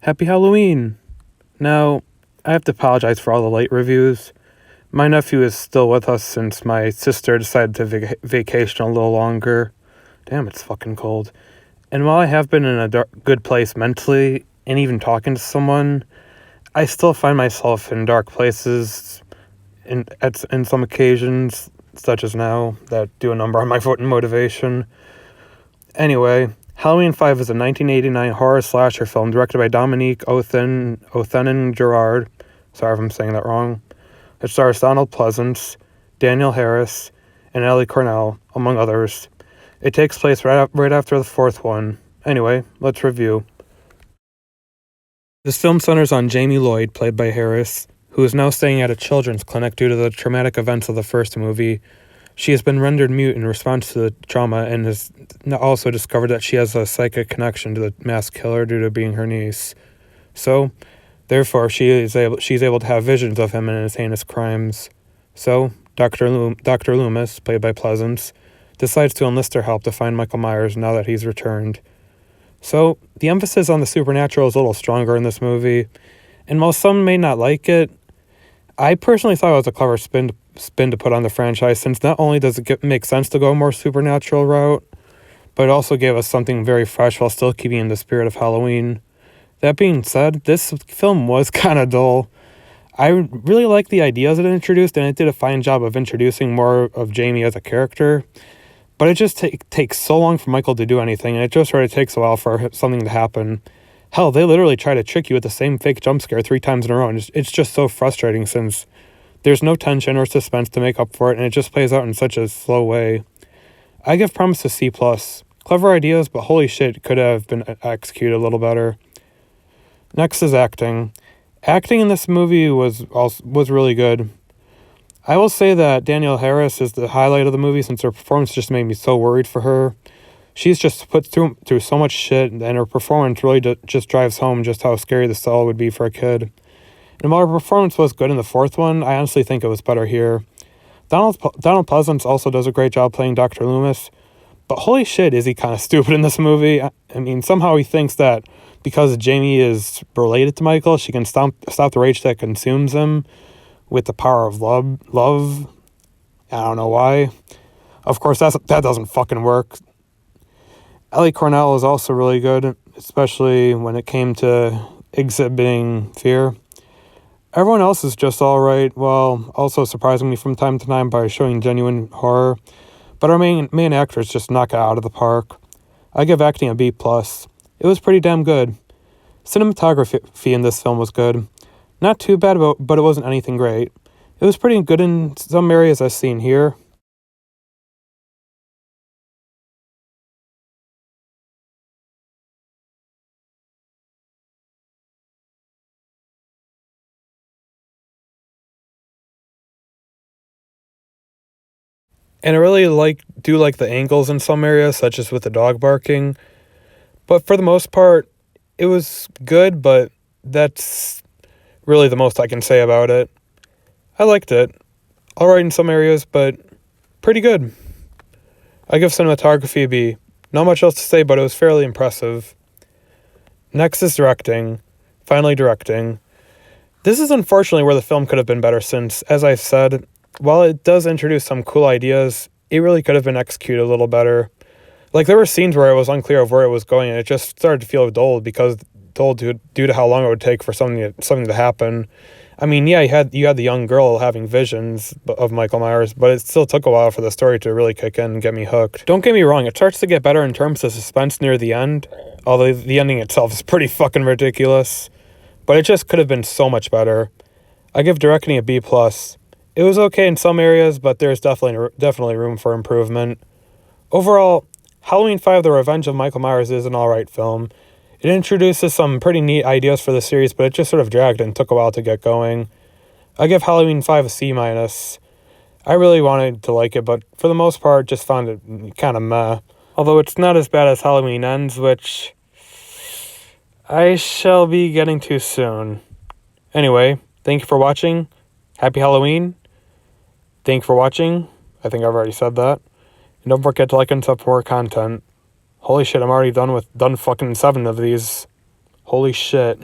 Happy Halloween! Now, I have to apologize for all the late reviews. My nephew is still with us since my sister decided to vacation a little longer. Damn, it's fucking cold. And while I have been in a good place mentally, and even talking to someone, I still find myself in dark places in some occasions, such as now, that do a number on my motivation. Anyway, Halloween 5 is a 1989 horror slasher film directed by Dominique Othenin Gerard. Sorry if I'm saying that wrong. It stars Donald Pleasance, Danielle Harris, and Ellie Cornell, among others. It takes place right after the fourth one. Anyway, let's review. This film centers on Jamie Lloyd, played by Harris, who is now staying at a children's clinic due to the traumatic events of the first movie. She has been rendered mute in response to the trauma and has also discovered that she has a psychic connection to the mass killer due to being her niece. So, therefore, she's able to have visions of him and his heinous crimes. So, Dr. Loomis, played by Pleasance, decides to enlist her help to find Michael Myers now that he's returned. So, the emphasis on the supernatural is a little stronger in this movie, and while some may not like it, I personally thought it was a clever spin to put on the franchise, since not only does it make sense to go a more supernatural route, but it also gave us something very fresh while still keeping in the spirit of Halloween. That being said, this film was kind of dull. I really liked the ideas it introduced, and it did a fine job of introducing more of Jamie as a character, but it just takes so long for Michael to do anything, and it just sort of takes a while for something to happen. Hell, they literally try to trick you with the same fake jump scare 3 times in a row, and it's just so frustrating since there's no tension or suspense to make up for it, and it just plays out in such a slow way. I give Promise a C+. Clever ideas, but holy shit, could have been executed a little better. Next is acting. Acting in this movie was really good. I will say that Danielle Harris is the highlight of the movie since her performance just made me so worried for her. She's just put through so much shit, and her performance really just drives home just how scary this all would be for a kid. And while her performance was good in the fourth one, I honestly think it was better here. Donald Pleasance also does a great job playing Dr. Loomis, but holy shit is he kind of stupid in this movie. I mean, somehow he thinks that because Jamie is related to Michael, she can stop the rage that consumes him with the power of love. I don't know why. Of course, that doesn't fucking work. Ellie Cornell is also really good, especially when it came to exhibiting fear. Everyone else is just alright, while also surprising me from time to time by showing genuine horror, but our main actors just knock it out of the park. I give acting a B+. It was pretty damn good. Cinematography in this film was good. Not too bad, but it wasn't anything great. It was pretty good in some areas as seen here. And I really do like the angles in some areas, such as with the dog barking. But for the most part, it was good, but that's really the most I can say about it. I liked it. Alright in some areas, but pretty good. I give cinematography a B. Not much else to say, but it was fairly impressive. Next is directing. Finally, directing. This is unfortunately where the film could have been better since, as I said, while it does introduce some cool ideas, it really could have been executed a little better. Like, there were scenes where it was unclear of where it was going, and it just started to feel dull due to how long it would take for something to happen. I mean, yeah, you had the young girl having visions of Michael Myers, but it still took a while for the story to really kick in and get me hooked. Don't get me wrong, it starts to get better in terms of suspense near the end, although the ending itself is pretty fucking ridiculous. But it just could have been so much better. I give directing a B+. It was okay in some areas, but there's definitely room for improvement. Overall, Halloween 5: The Revenge of Michael Myers is an alright film. It introduces some pretty neat ideas for the series, but it just sort of dragged and took a while to get going. I give Halloween 5 a C-. I really wanted to like it, but for the most part, just found it kind of meh. Although it's not as bad as Halloween Ends, which I shall be getting to soon. Anyway, thank you for watching. Happy Halloween. Thank you for watching. I think I've already said that. And don't forget to like and sub for more content. Holy shit, I'm already done fucking 7 of these. Holy shit.